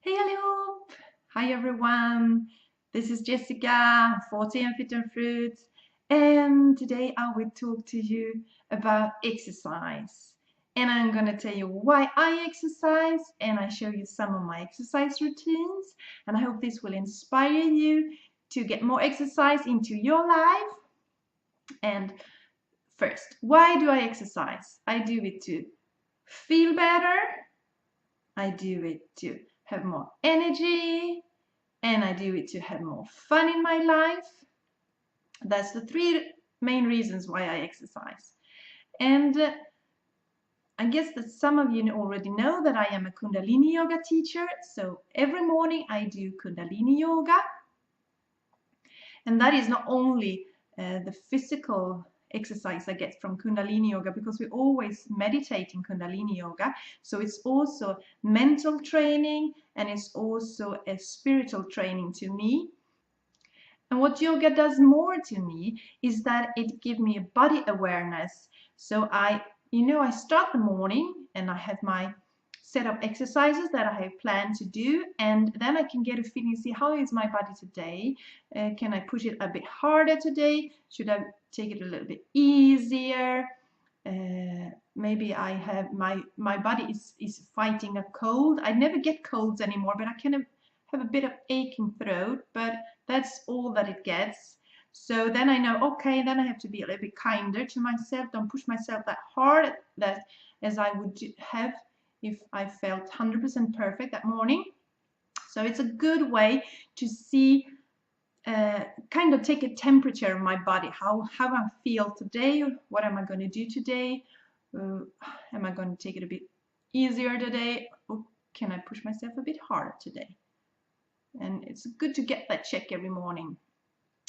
Hej allihop! Hi everyone! This is Jessica, 40 and Fit and Fruits, and today I will talk to you about exercise. And I'm going to tell you why I exercise, and I show you some of my exercise routines, and I hope this will inspire you to get more exercise into your life. And first, why do I exercise? I do it to feel better, I do it to have more energy, and I do it to have more fun in my life. That's the three main reasons why I exercise. And I guess that some of you already know that I am a Kundaliniyoga teacher. So every morning I do Kundaliniyoga. And that is not only the physical exercise I get from Kundaliniyoga, because we always meditate in Kundaliniyoga. So it's also mental training, and it's also a spiritual training to me. And what yoga does more to me is that it gives me a body awareness. So I start the morning and I have my set of exercises that I have planned to do, and then I can get a feeling, see how is my body today? Can I push it a bit harder today? Should I take it a little bit easier? Maybe I have my body is fighting a cold. I never get colds anymore, but I kind of have a bit of aching throat, but that's all that it gets. So then I know, okay, then I have to be a little bit kinder to myself. Don't push myself that hard as I would have if I felt 100% perfect that morning. So it's a good way to see, kind of take a temperature of my body, how I feel today, what am I going to do today, am I going to take it a bit easier today, or can I push myself a bit harder today? And it's good to get that check every morning.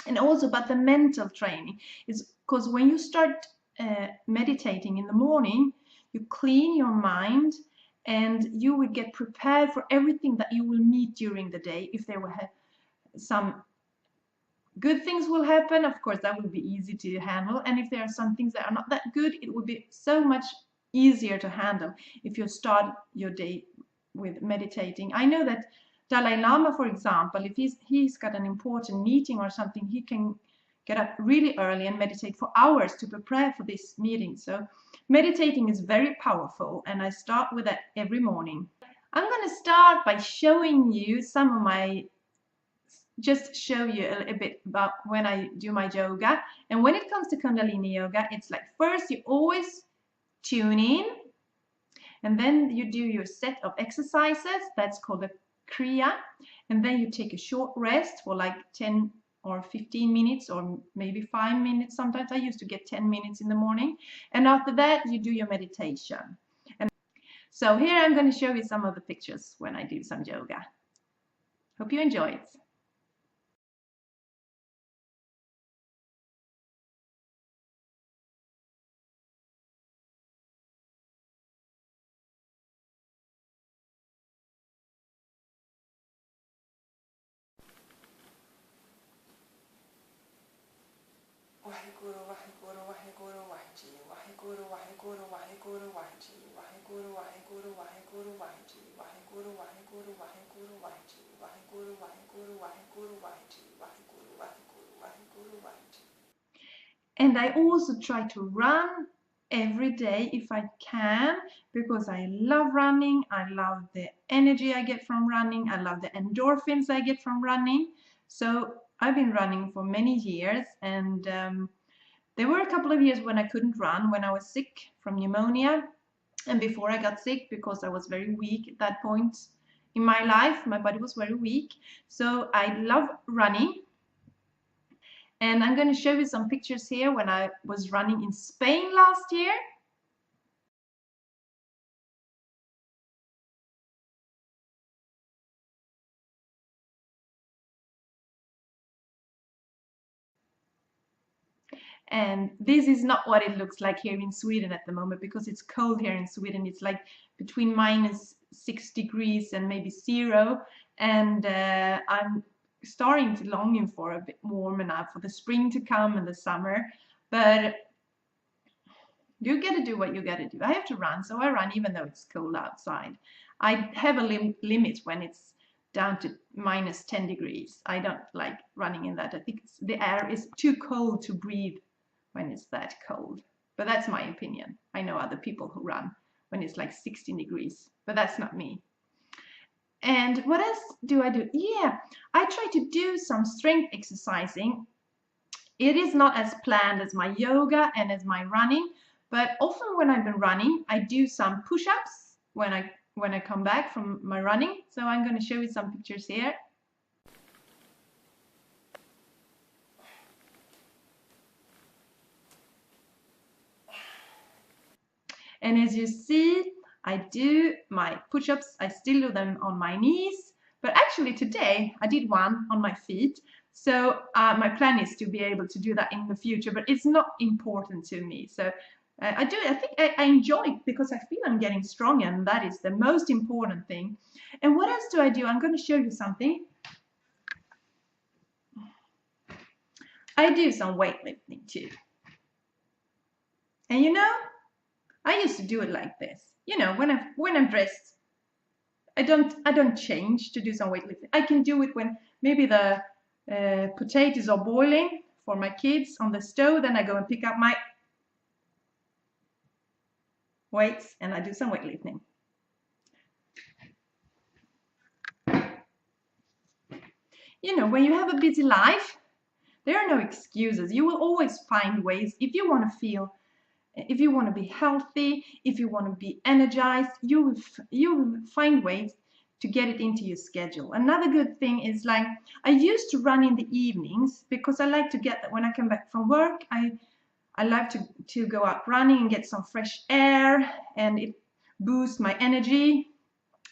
And also about the mental training, is because when you start meditating in the morning, you clean your mind and you will get prepared for everything that you will meet during the day. If there were some good things will happen, of course that will be easy to handle, and if there are some things that are not that good, it will be so much easier to handle if you start your day with meditating. I know that Dalai Lama, for example, if he's got an important meeting or something, he can get up really early and meditate for hours to prepare for this meeting. So meditating is very powerful, and I start with that every morning. I'm going to start by showing you just show you a little bit about when I do my yoga. And when it comes to Kundalini Yoga, it's like first you always tune in, and then you do your set of exercises. That's called a Kriya. And then you take a short rest for like 10 or 15 minutes, or maybe 5 minutes. Sometimes I used to get 10 minutes in the morning. And after that, you do your meditation. And so here I'm going to show you some of the pictures when I do some yoga. Hope you enjoy it. Waheguru, Waheguru, Waheguru, Wahiji, Waheguru, Waheguru, Waheguru, Wahiji, Waheguru, Waheguru, Waheguru, Wahiji, Waheguru, Waheguru, Waheguru, Wahiji, Waheguru, Waheguru, Waheguru, Wahiji, Waheguru, Waheguru, Waheguru, Wahiji. And I also try to run every day if I can, because I love running. I love the energy I get from running. I love the endorphins I get from running. So I've been running for many years, and there were a couple of years when I couldn't run, when I was sick from pneumonia, and before I got sick, because I was very weak at that point in my life. My body was very weak. So I love running. And I'm going to show you some pictures here when I was running in Spain last year. And this is not what it looks like here in Sweden at the moment, because it's cold here in Sweden. It's like between -6 degrees and maybe 0. And I'm starting to longing for a bit warmer now, for the spring to come and the summer. But you gotta do what you gotta do. I have to run, so I run even though it's cold outside. I have a limit when it's down to minus 10 degrees. I don't like running in that. I think the air is too cold to breathe when it's that cold. But that's my opinion. I know other people who run when it's like 16 degrees, but that's not me. And what else do I do? Yeah, I try to do some strength exercising. It is not as planned as my yoga and as my running, but often when I've been running, I do some push-ups when I come back from my running. So I'm going to show you some pictures here. And as you see, I do my push-ups. I still do them on my knees, but actually today I did one on my feet. So my plan is to be able to do that in the future, but it's not important to me. So I think I enjoy it because I feel I'm getting stronger, and that is the most important thing. And what else do I do? I'm going to show you something. I do some weightlifting too. And you know, I used to do it like this. You know, when I'm dressed, I don't change to do some weightlifting. I can do it when maybe the potatoes are boiling for my kids on the stove. Then I go and pick up my weights and I do some weightlifting. You know, when you have a busy life, there are no excuses. You will always find ways. If you want to be healthy, if you want to be energized, you will find ways to get it into your schedule. Another good thing is, like, I used to run in the evenings because I like to get that when I come back from work. I love to go out running and get some fresh air, and it boosts my energy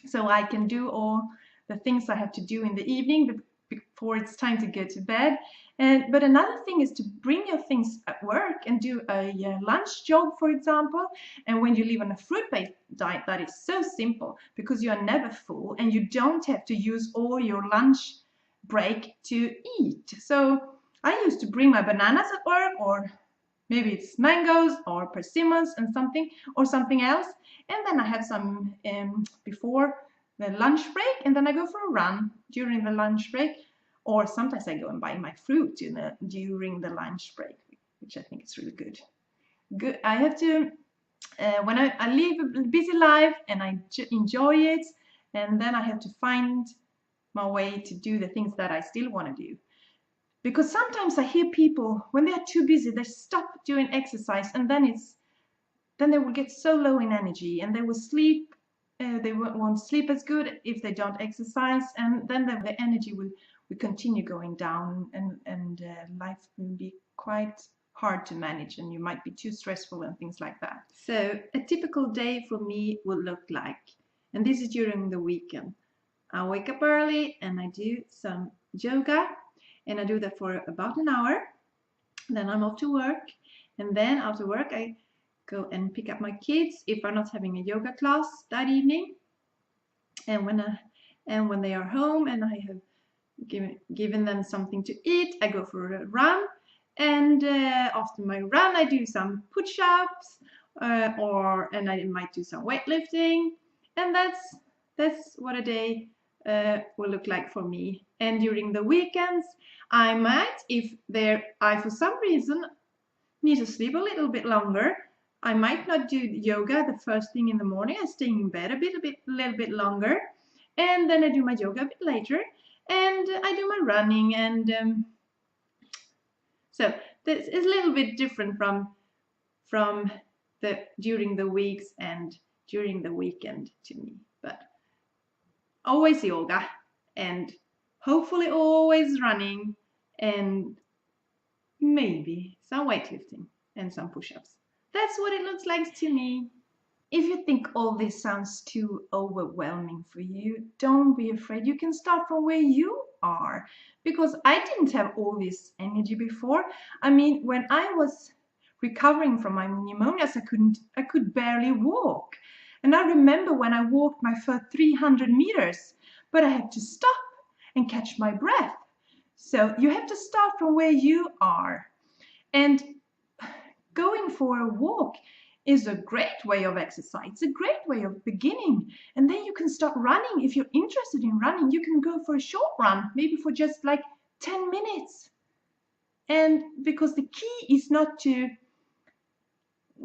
so I can do all the things I have to do in the evening before it's time to go to bed. But another thing is to bring your things at work and do a lunch jog, for example. And when you live on a fruit-based diet, that is so simple because you are never full and you don't have to use all your lunch break to eat. So I used to bring my bananas at work, or maybe it's mangoes or persimmons and something else. And then I have some before the lunch break, and then I go for a run during the lunch break. Or sometimes I go and buy my fruit during the lunch break, which I think is really good. I have to, when I live a busy life and I enjoy it, and then I have to find my way to do the things that I still want to do. Because sometimes I hear people, when they are too busy, they stop doing exercise, and then they will get so low in energy, and they will sleep. They won't sleep as good if they don't exercise, and then the energy will continue going down, and life will be quite hard to manage, and you might be too stressful and things like that. So a typical day for me will look like, and this is during the weekend, I wake up early and I do some yoga, and I do that for about an hour. Then I'm off to work, and then after work I go and pick up my kids if I'm not having a yoga class that evening. And when they are home and I have given them something to eat, I go for a run. And after my run, I do some push-ups, and I might do some weightlifting. And that's what a day will look like for me. And during the weekends, I might, if I for some reason need to sleep a little bit longer, I might not do yoga the first thing in the morning. I stay in bed a little bit longer, and then I do my yoga a bit later, and I do my running. And so this is a little bit different from the during the weeks and during the weekend to me, but always yoga, and hopefully always running, and maybe some weightlifting and some push-ups. That's what it looks like to me. If you think all this sounds too overwhelming for you, don't be afraid. You can start from where you are, because I didn't have all this energy before. I mean, when I was recovering from my pneumonia, I could barely walk. And I remember when I walked my first 300 meters, but I had to stop and catch my breath. So you have to start from where you are. And going for a walk is a great way of exercise. It's a great way of beginning. And then you can start running. If you're interested in running, you can go for a short run, maybe for just like 10 minutes. And because the key is not to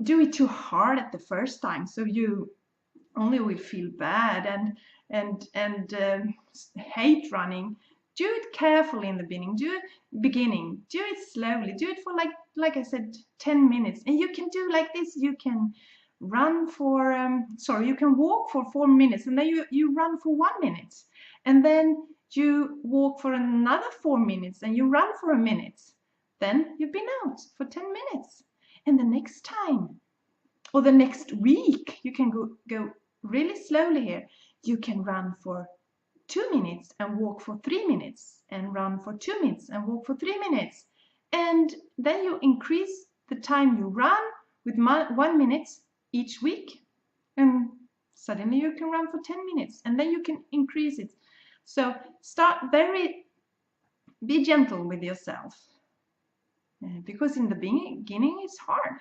do it too hard at the first time, so you only will feel bad and hate running. Do it carefully in the beginning. Do it slowly. Do it for like I said, 10 minutes. And you can do like this. You can run for you can walk for 4 minutes, and then you run for 1 minute, and then you walk for another 4 minutes, and you run for a minute. Then you've been out for 10 minutes. And the next time or the next week, you can go really slowly here. You can run for 2 minutes and walk for 3 minutes, and run for 2 minutes and walk for 3 minutes. And then you increase the time you run with 1 minute each week. And suddenly you can run for 10 minutes, and then you can increase it. So be gentle with yourself. Because in the beginning it's hard.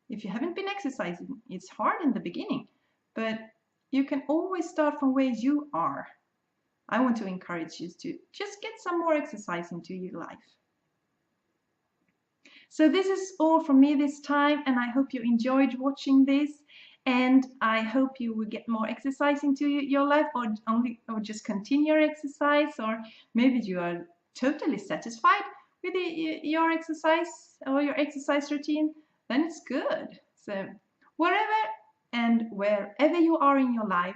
If you haven't been exercising, it's hard in the beginning, but you can always start from where you are. I want to encourage you to just get some more exercise into your life. So this is all from me this time, and I hope you enjoyed watching this, and I hope you will get more exercise into your life, or just continue your exercise, or maybe you are totally satisfied with your exercise or your exercise routine. Then it's good. So wherever and wherever you are in your life,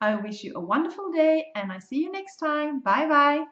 I wish you a wonderful day, and I see you next time. Bye bye.